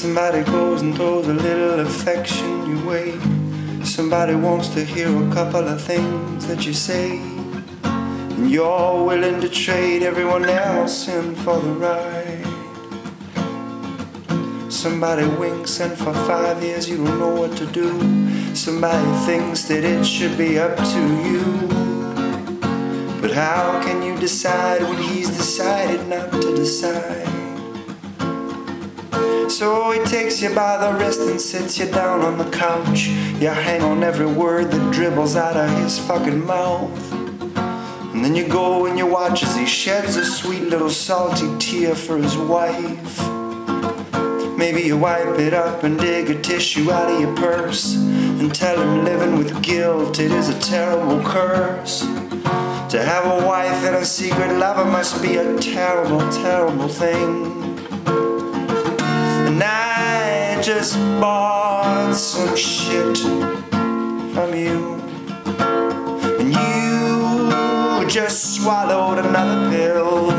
Somebody goes and throws a little affection your way. Somebody wants to hear a couple of things that you say, and you're willing to trade everyone else in for the ride. Somebody winks and for 5 years you don't know what to do. Somebody thinks that it should be up to you, but how can you decide when he's decided not to decide? So he takes you by the wrist and sits you down on the couch. You hang on every word that dribbles out of his fucking mouth. And then you go and you watch as he sheds a sweet little salty tear for his wife. Maybe you wipe it up and dig a tissue out of your purse and tell him living with guilt, it is a terrible curse. To have a wife and a secret lover must be a terrible, terrible thing. And I just bought some shit from you, and you just swallowed another pill.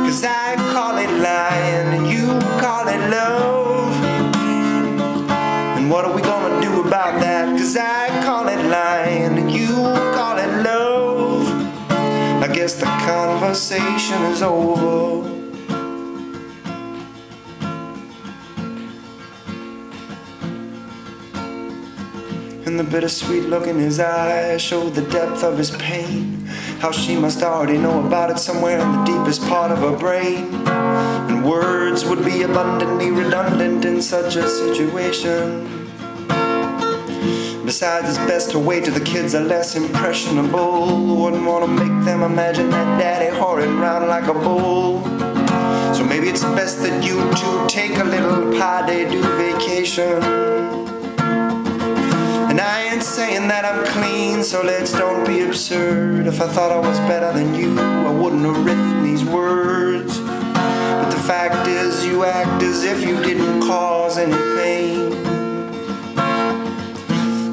'Cause I call it lying and you call it love. And what are we gonna do about that? 'Cause I call it lying and you call it love. I guess the conversation is over. And the bittersweet look in his eyes showed the depth of his pain. How she must already know about it somewhere in the deepest part of her brain. And words would be abundantly redundant in such a situation. Besides, it's best to wait till the kids are less impressionable. Wouldn't want to make them imagine that daddy whoring round like a bull. So maybe it's best that you two take a little pas de deux vacation. And I ain't saying that I'm clean, so let's don't be absurd. If I thought I was better than you, I wouldn't have written these words. But the fact is, you act as if you didn't cause any pain.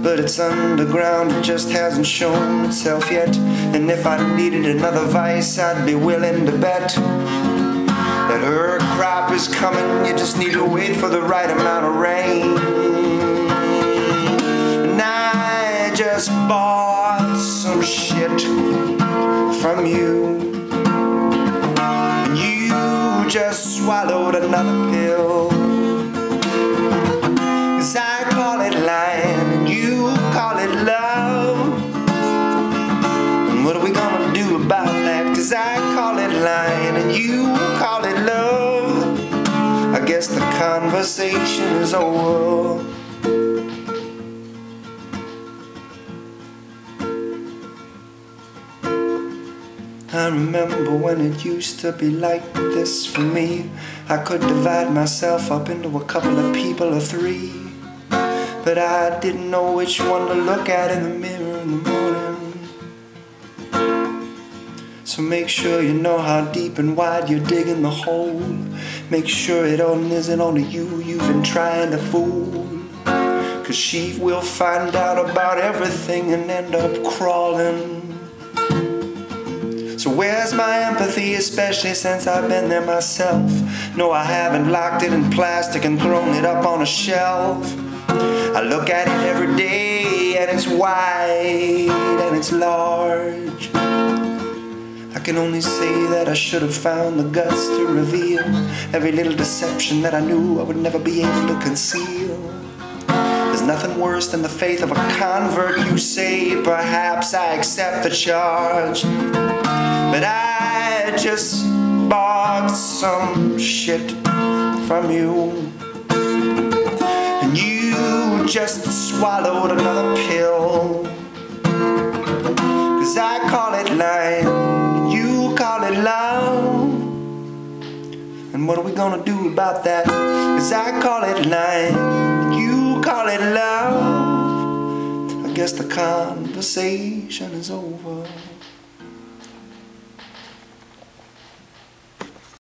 But it's underground, it just hasn't shown itself yet. And if I needed another vice, I'd be willing to bet that her crop is coming. You just need to wait for the right amount of rain. Just bought some shit from you, and you just swallowed another pill. 'Cause I call it lying and you call it love. And what are we gonna do about that? 'Cause I call it lying and you call it love. I guess the conversation is over. I remember when it used to be like this for me. I could divide myself up into a couple of people or three, but I didn't know which one to look at in the mirror in the morning. So make sure you know how deep and wide you're digging the hole. Make sure it isn't only you you've been trying to fool. 'Cause she will find out about everything and end up crawling. So where's my empathy, especially since I've been there myself? No, I haven't locked it in plastic and thrown it up on a shelf. I look at it every day and it's wide and it's large. I can only say that I should have found the guts to reveal every little deception that I knew I would never be able to conceal. There's nothing worse than the faith of a convert, you say. Perhaps I accept the charge, but I just bought some shit from you, and you just swallowed another pill. 'Cause I call it lying, you call it love. And what are we gonna do about that? 'Cause I call it lying, you call it love. I guess the conversation is over.